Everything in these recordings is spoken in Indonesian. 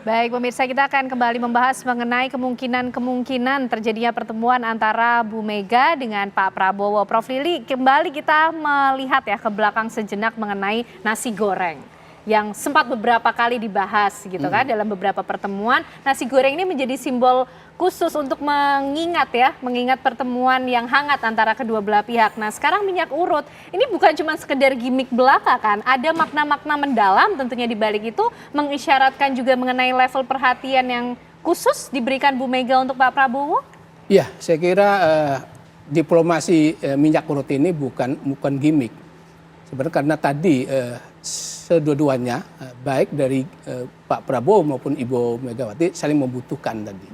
Baik, pemirsa, kita akan kembali membahas mengenai kemungkinan terjadinya pertemuan antara Bu Mega dengan Pak Prabowo. Prof. Lili, kembali kita melihat ya ke belakang sejenak mengenai nasi goreng yang sempat beberapa kali dibahas gitu kan dalam beberapa pertemuan. Nasi goreng ini menjadi simbol khusus untuk mengingat pertemuan yang hangat antara kedua belah pihak. Nah, sekarang minyak urut ini bukan cuma sekedar gimmick belaka kan, ada makna-makna mendalam tentunya di balik itu, mengisyaratkan juga mengenai level perhatian yang khusus diberikan Bu Mega untuk Pak Prabowo. Iya, saya kira diplomasi minyak urut ini bukan gimmick. Sebenarnya karena tadi kedua-duanya baik dari Pak Prabowo maupun Ibu Megawati saling membutuhkan tadi.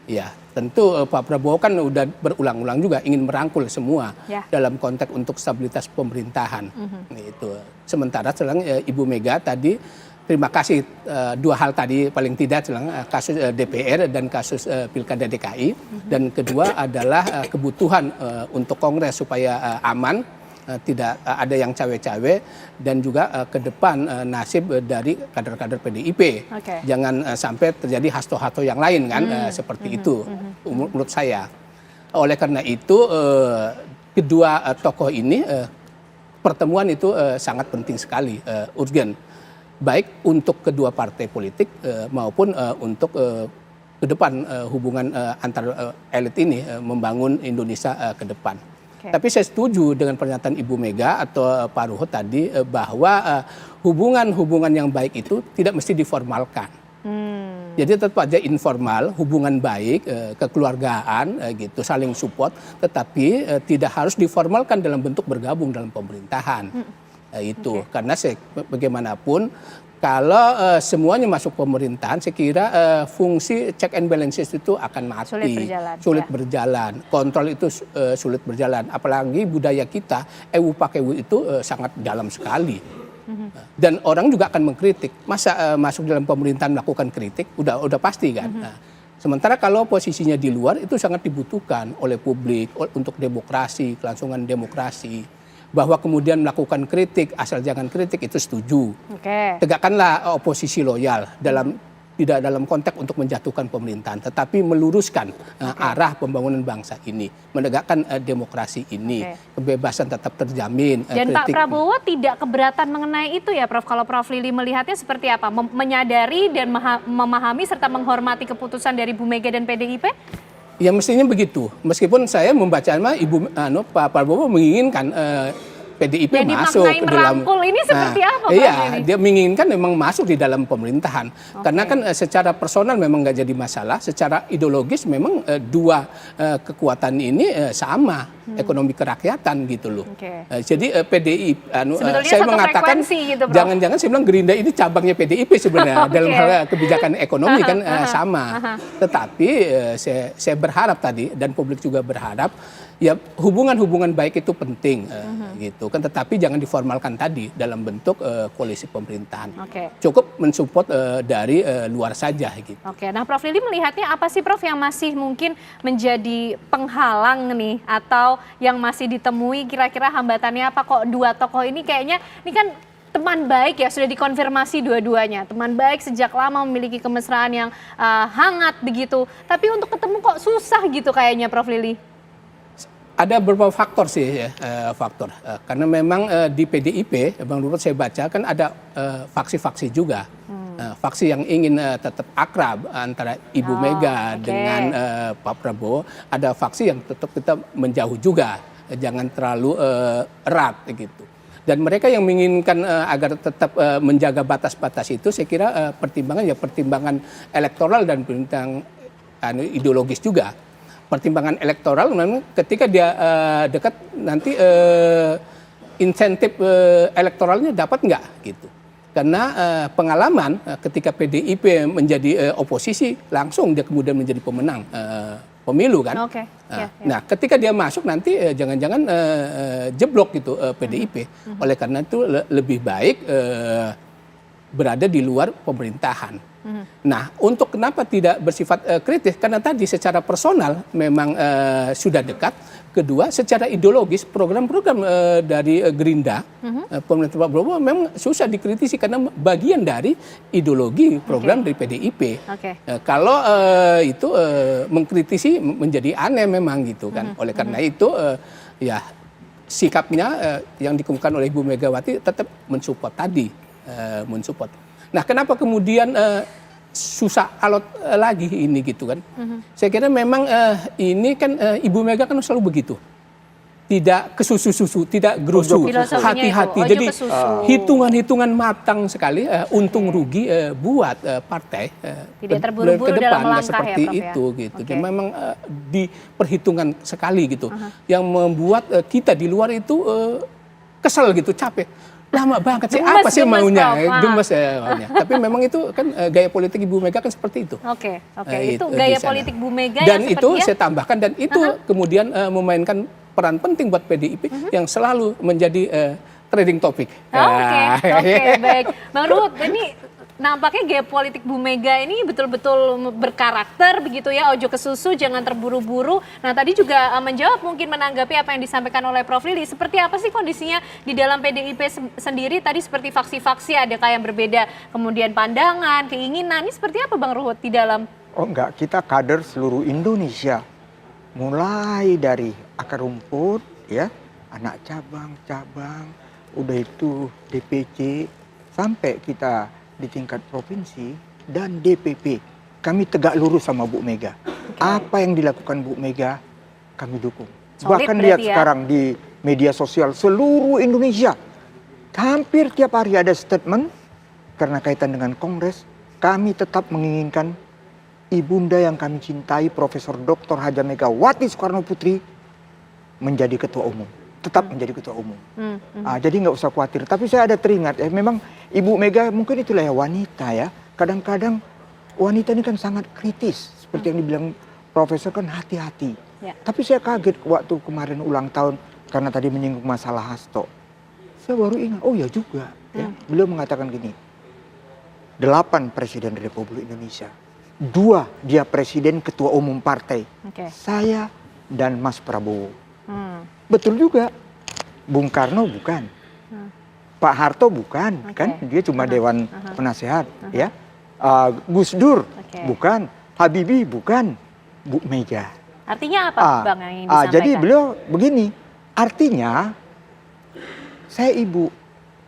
Ya, tentu Pak Prabowo kan udah berulang-ulang juga ingin merangkul semua dalam konteks untuk stabilitas pemerintahan. Itu. Sementara Ibu Mega tadi terima kasih dua hal tadi paling tidak kasus DPR dan kasus Pilkada DKI, dan kedua adalah kebutuhan untuk Kongres supaya aman. Tidak ada yang cawe-cawe, dan juga ke depan nasib dari kader-kader PDIP. Jangan sampai terjadi hasto-hasto yang lain kan, seperti itu menurut saya. Oleh karena itu kedua tokoh ini pertemuan itu sangat penting sekali, urgen. Baik untuk kedua partai politik maupun untuk ke depan hubungan antar elit ini membangun Indonesia ke depan. Tapi saya setuju dengan pernyataan Ibu Mega atau Pak Ruhut tadi bahwa hubungan yang baik itu tidak mesti diformalkan. Jadi tetap aja informal, hubungan baik, kekeluargaan gitu, saling support, tetapi tidak harus diformalkan dalam bentuk bergabung dalam pemerintahan. Itu karena bagaimanapun kalau semuanya masuk pemerintahan, saya kira fungsi check and balances itu akan mati, sulit berjalan. Kontrol itu sulit berjalan. Apalagi budaya kita, ewu pakai ewu itu sangat dalam sekali. Dan orang juga akan mengkritik. Masa masuk dalam pemerintahan melakukan kritik, udah pasti kan. Sementara kalau posisinya di luar itu sangat dibutuhkan oleh publik untuk demokrasi, kelangsungan demokrasi. Bahwa kemudian melakukan kritik, asal jangan kritik, itu setuju. Tegakkanlah oposisi loyal, tidak dalam konteks untuk menjatuhkan pemerintahan, tetapi meluruskan arah pembangunan bangsa ini, menegakkan demokrasi ini, kebebasan tetap terjamin. Dan Pak Prabowo tidak keberatan mengenai itu ya Prof, kalau Prof Lili melihatnya seperti apa? Menyadari dan memahami serta menghormati keputusan dari Bu Mega dan PDIP? Ya mestinya begitu. Meskipun saya membaca Pak Prabowo menginginkan PDIP masuk ke dalam. Ini seperti apa? Iya, dia menginginkan memang masuk di dalam pemerintahan. Karena kan secara personal memang nggak jadi masalah. Secara ideologis memang dua kekuatan ini sama, ekonomi kerakyatan gitu loh. Jadi PDIP, saya mengatakan gitu, jangan-jangan saya bilang Gerindra ini cabangnya PDIP sebenarnya dalam hal kebijakan ekonomi kan sama. Tetapi saya berharap tadi, dan publik juga berharap, ya hubungan baik itu penting gitu kan, tetapi jangan diformalkan tadi dalam bentuk koalisi pemerintahan. Cukup mensupport dari luar saja gitu. Nah Prof Lili melihatnya apa sih Prof yang masih mungkin menjadi penghalang nih, atau yang masih ditemui kira-kira hambatannya apa, kok dua tokoh ini kayaknya ini kan teman baik ya, sudah dikonfirmasi dua-duanya, teman baik sejak lama, memiliki kemesraan yang hangat begitu, tapi untuk ketemu kok susah gitu kayaknya Prof Lili? Ada beberapa faktor sih karena memang di PDIP, Bang Ruhut saya baca kan ada faksi-faksi juga, faksi yang ingin tetap akrab antara Ibu Mega dengan Pak Prabowo, ada faksi yang tetap kita menjauh juga, jangan terlalu erat gitu. Dan mereka yang menginginkan agar tetap menjaga batas-batas itu, saya kira pertimbangan elektoral dan pertimbangan ideologis juga. Pertimbangan elektoral memang ketika dia dekat nanti insentif elektoralnya dapat nggak gitu. Karena pengalaman ketika PDIP menjadi oposisi, langsung dia kemudian menjadi pemenang pemilu kan. Nah ketika dia masuk nanti jangan-jangan jeblok gitu PDIP. Oleh karena itu lebih baik berada di luar pemerintahan. Nah, untuk kenapa tidak bersifat kritis? Karena tadi secara personal memang sudah dekat, Kedua, secara ideologis program-program dari Gerindra, pemerintah Pak Prabowo memang susah dikritisi karena bagian dari ideologi program dari PDIP. Kalau itu mengkritisi menjadi aneh memang gitu kan. Oleh karena itu ya sikapnya yang dikemukakan oleh Ibu Megawati tetap mensupport tadi, mensupport. Nah, kenapa kemudian susah alot lagi ini gitu kan? Saya kira memang ini kan Ibu Mega kan selalu begitu, tidak kesusu-susu, tidak gerusu, hati-hati. Jadi hitungan-hitungan matang sekali, untung rugi buat partai tidak terburu-buru dalam melangkah seperti ya, Prof, itu gitu. Dan memang diperhitungkan sekali gitu, yang membuat kita di luar itu kesel gitu, capek. Lama banget sih, apa sih maunya? Gemes ya maunya. Tapi memang itu kan gaya politik Ibu Mega kan seperti itu. Itu gaya politik Bu Mega dan yang itu saya tambahkan, dan itu kemudian memainkan peran penting buat PDIP yang selalu menjadi trending topik. Baik. Bang Ruhut, ini nampaknya gaya politik Bu Mega ini betul-betul berkarakter begitu ya, ojo ke susu, jangan terburu-buru. Nah, tadi juga menjawab, mungkin menanggapi apa yang disampaikan oleh Prof Lili. Seperti apa sih kondisinya di dalam PDIP sendiri? Tadi seperti faksi-faksi, adakah yang berbeda, kemudian pandangan, keinginan, ini seperti apa Bang Ruhut di dalam? Oh enggak, kita kader seluruh Indonesia. Mulai dari akar rumput, ya, anak cabang-cabang, udah itu DPC, sampai kita di tingkat provinsi dan DPP. Kami tegak lurus sama Bu Mega. Apa yang dilakukan Bu Mega, kami dukung. Solid. Bahkan lihat sekarang di media sosial seluruh Indonesia, hampir tiap hari ada statement, karena kaitan dengan Kongres, kami tetap menginginkan ibunda yang kami cintai, Profesor Dr. Haja Megawati Soekarno Putri, menjadi ketua umum. Tetap menjadi ketua umum. Jadi nggak usah khawatir. Tapi saya ada teringat, memang Ibu Mega mungkin itulah ya wanita ya. Kadang-kadang wanita ini kan sangat kritis. Seperti yang dibilang Profesor kan hati-hati. Tapi saya kaget waktu kemarin ulang tahun, karena tadi menyinggung masalah Hasto. Saya baru ingat, oh ya juga. Ya. Beliau mengatakan gini, 8 Presiden Republik Indonesia. 2 dia Presiden Ketua Umum Partai. Saya dan Mas Prabowo. Betul juga. Bung Karno bukan. Pak Harto bukan, kan? Dia cuma Dewan Penasehat, ya. Gus Dur bukan. Habibie bukan. Bu Mega. Artinya apa, Bang, yang disampaikan? Jadi beliau begini, artinya saya ibu,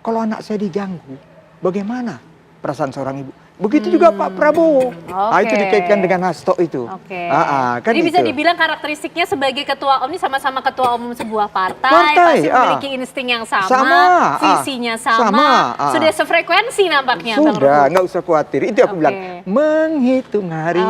kalau anak saya diganggu, bagaimana perasaan seorang ibu? Begitu juga Pak Prabowo. Itu dikaitkan dengan Hasto itu. Kan jadi bisa dibilang karakteristiknya sebagai ketua umum, ini sama-sama ketua umum sebuah partai pasti memiliki insting yang sama, visinya sama. Sudah sefrekuensi nampaknya. Sudah, nggak usah khawatir. Itu aku bilang, menghitung hari.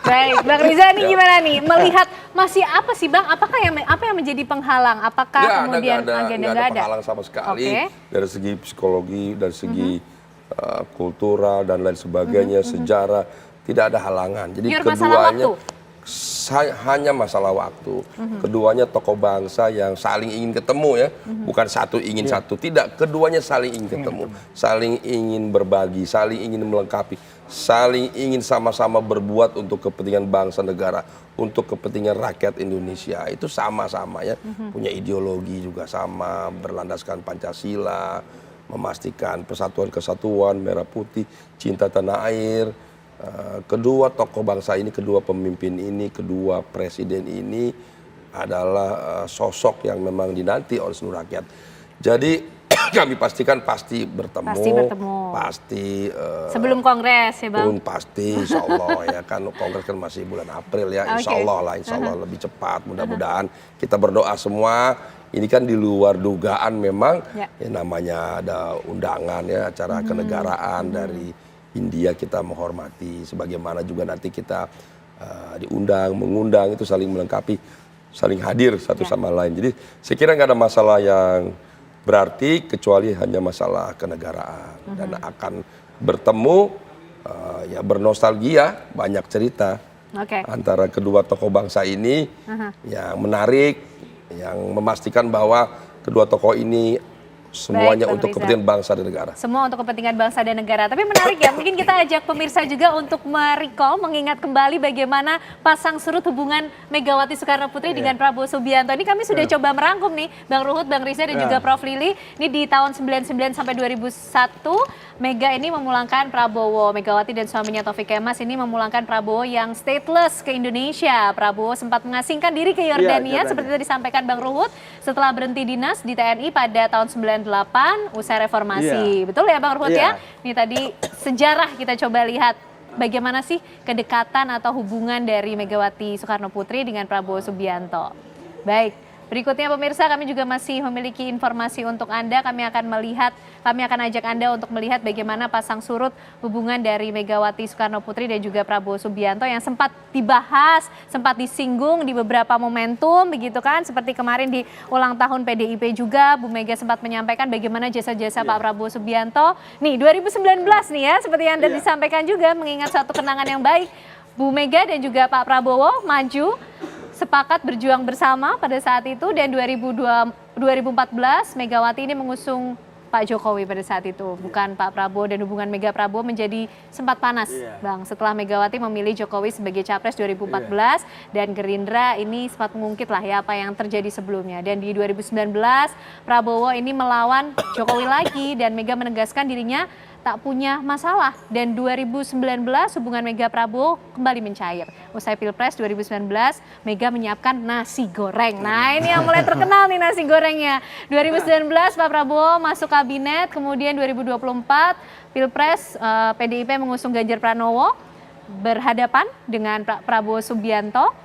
Baik, Bang Riza ini gimana nih? Melihat masih apa sih Bang? Apakah apa yang menjadi penghalang? Apakah kemudian agenda nggak ada? Penghalang sama sekali dari segi psikologi, dari segi kultural dan lain sebagainya, sejarah, tidak ada halangan. Jadi keduanya hanya masalah waktu. Keduanya tokoh bangsa yang saling ingin ketemu ya, bukan satu ingin satu, tidak. Keduanya saling ingin ketemu, saling ingin berbagi, saling ingin melengkapi, saling ingin sama-sama berbuat untuk kepentingan bangsa negara, untuk kepentingan rakyat Indonesia. Itu sama-sama ya, punya ideologi juga sama, berlandaskan Pancasila, memastikan persatuan kesatuan, merah putih, cinta tanah air. Kedua tokoh bangsa ini, kedua pemimpin ini, kedua presiden ini adalah sosok yang memang dinanti oleh seluruh rakyat. Jadi kami pastikan pasti bertemu. Pasti sebelum Kongres ya Bang? Pasti, insya Allah ya kan. Kongres kan masih bulan April ya, insya Allah lah, insya Allah lebih cepat. Mudah-mudahan kita berdoa semua. Ini kan di luar dugaan memang, ya namanya ada undangan ya, acara kenegaraan dari India, kita menghormati. Sebagaimana juga nanti kita diundang, mengundang, itu saling melengkapi, saling hadir satu sama lain. Jadi saya kira nggak ada masalah yang berarti, kecuali hanya masalah kenegaraan. Dan akan bertemu, ya bernostalgia, banyak cerita antara kedua tokoh bangsa ini yang menarik, yang memastikan bahwa kedua tokoh ini semuanya Bang untuk Riza. kepentingan bangsa dan negara. Semua untuk kepentingan bangsa dan negara. Tapi menarik ya, mungkin kita ajak pemirsa juga untuk merecall, mengingat kembali bagaimana pasang surut hubungan Megawati Soekarno Putri dengan Prabowo Subianto. Ini kami sudah coba merangkum nih, Bang Ruhut, Bang Riza dan juga Prof Lili. Ini di tahun 99 sampai 2001, Mega ini memulangkan Prabowo. Megawati dan suaminya Taufik Kemas ini memulangkan Prabowo yang stateless ke Indonesia. Prabowo sempat mengasingkan diri ke Yordania, seperti tadi disampaikan Bang Ruhut, setelah berhenti dinas di TNI pada tahun 98 usai reformasi. Betul ya Bang Ruhut ya? Ini tadi sejarah kita coba lihat bagaimana sih kedekatan atau hubungan dari Megawati Soekarno Putri dengan Prabowo Subianto. Baik, berikutnya pemirsa, kami juga masih memiliki informasi untuk Anda. Kami akan ajak Anda untuk melihat bagaimana pasang surut hubungan dari Megawati Soekarno Putri dan juga Prabowo Subianto yang sempat dibahas, sempat disinggung di beberapa momentum begitu kan. Seperti kemarin di ulang tahun PDIP juga, Bu Mega sempat menyampaikan bagaimana jasa-jasa Pak Prabowo Subianto. Nih 2019 nih ya, seperti yang Anda disampaikan juga, mengingat satu kenangan yang baik. Bu Mega dan juga Pak Prabowo maju, sepakat berjuang bersama pada saat itu, dan 2014 Megawati ini mengusung Pak Jokowi pada saat itu, bukan Pak Prabowo, dan hubungan Mega Prabowo menjadi sempat panas, Bang, setelah Megawati memilih Jokowi sebagai capres 2014 dan Gerindra ini sempat mengungkit lah ya apa yang terjadi sebelumnya. Dan di 2019 Prabowo ini melawan Jokowi lagi dan Mega menegaskan dirinya tak punya masalah, dan 2019 hubungan Mega Prabowo kembali mencair. Usai Pilpres 2019, Mega menyiapkan nasi goreng. Nah, ini yang mulai terkenal nih nasi gorengnya. 2019 Pak Prabowo masuk kabinet, kemudian 2024 Pilpres PDIP mengusung Ganjar Pranowo berhadapan dengan Prabowo Subianto.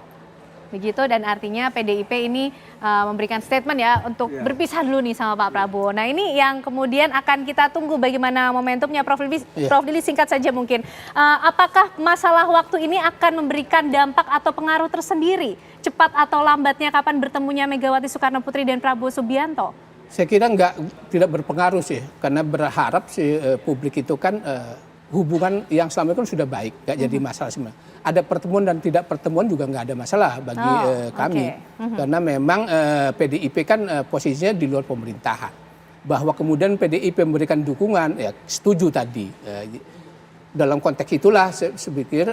Begitu, dan artinya PDIP ini memberikan statement ya untuk berpisah dulu nih sama Pak Prabowo. Nah, ini yang kemudian akan kita tunggu bagaimana momentumnya. Prof Lili, singkat saja mungkin. Apakah masalah waktu ini akan memberikan dampak atau pengaruh tersendiri? Cepat atau lambatnya kapan bertemunya Megawati Soekarno Putri dan Prabowo Subianto? Saya kira tidak berpengaruh sih, karena berharap publik itu kan hubungan yang selama itu sudah baik, nggak jadi masalah sebenarnya. Ada pertemuan dan tidak pertemuan juga nggak ada masalah bagi kami, karena memang PDIP kan posisinya di luar pemerintahan. Bahwa kemudian PDIP memberikan dukungan, ya setuju tadi. Dalam konteks itulah saya pikir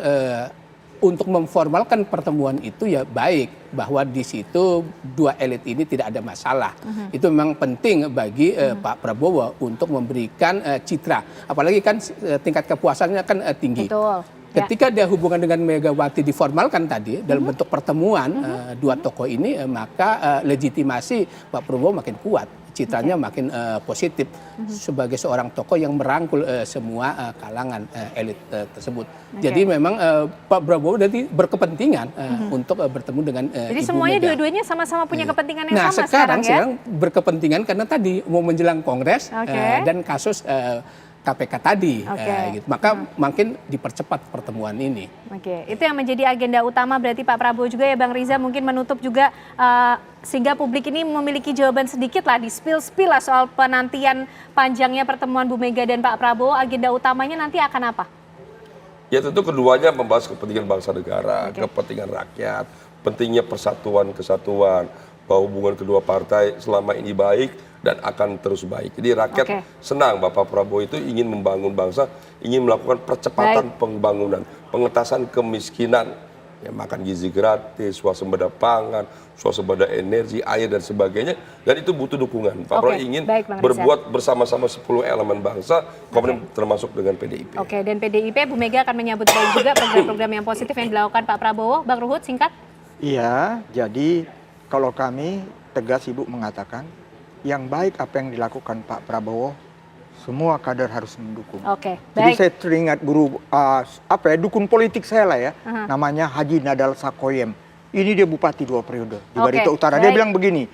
untuk memformalkan pertemuan itu ya baik, bahwa di situ dua elit ini tidak ada masalah. Itu memang penting bagi Pak Prabowo untuk memberikan citra, apalagi kan tingkat kepuasannya kan tinggi. Betul. Ketika dia hubungan dengan Megawati diformalkan tadi dalam bentuk pertemuan dua tokoh ini, maka legitimasi Pak Prabowo makin kuat, citranya makin positif sebagai seorang tokoh yang merangkul semua kalangan elit tersebut. Jadi memang Pak Prabowo jadi berkepentingan untuk bertemu dengan Jadi Ibu semuanya Mega. dua-duanya sama-sama punya kepentingan yang Nah, sama sekarang ya? berkepentingan karena tadi mau menjelang Kongres dan kasus KPK tadi, gitu. Maka makin dipercepat pertemuan ini. Oke, itu yang menjadi agenda utama berarti Pak Prabowo juga ya Bang Riza, mungkin menutup juga sehingga publik ini memiliki jawaban sedikit lah, di spill lah soal penantian panjangnya pertemuan Bu Mega dan Pak Prabowo. Agenda utamanya nanti akan apa? Ya tentu keduanya membahas kepentingan bangsa negara, kepentingan rakyat, pentingnya persatuan, kesatuan, bahwa hubungan kedua partai selama ini baik dan akan terus baik. Jadi rakyat senang Bapak Prabowo itu ingin membangun bangsa, ingin melakukan percepatan pembangunan, pengentasan kemiskinan, ya, makan gizi gratis, swasembada pangan, swasembada energi, air dan sebagainya, dan itu butuh dukungan. Pak Prabowo ingin berbuat bersama-sama 10 elemen bangsa, kemudian termasuk dengan PDIP. Oke, dan PDIP, Bu Mega akan menyambut baik juga program-program yang positif yang dilakukan Pak Prabowo. Bang Ruhut, singkat. Iya, jadi kalau kami tegas Ibu mengatakan yang baik apa yang dilakukan Pak Prabowo, semua kader harus mendukung. Oke, Jadi baik. saya teringat guru dukun politik saya lah ya, namanya Haji Nadal Sakoyem. Ini dia bupati 2 periode di Barito Utara. Dia bilang begini,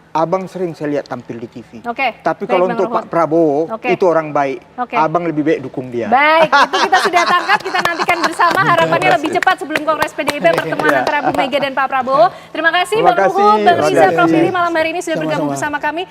abang sering saya lihat tampil di TV. Tapi kalau untuk Pak Prabowo, itu orang baik. Abang lebih baik dukung dia. Baik, itu kita sudah tangkap. Kita nantikan bersama, harapannya lebih cepat sebelum Kongres PDIP pertemuan antara Bu Mega dan Pak Prabowo. Terima kasih Bang Ruhut, Bang Riza, Prof Lili malam hari ini sudah bergabung bersama kami.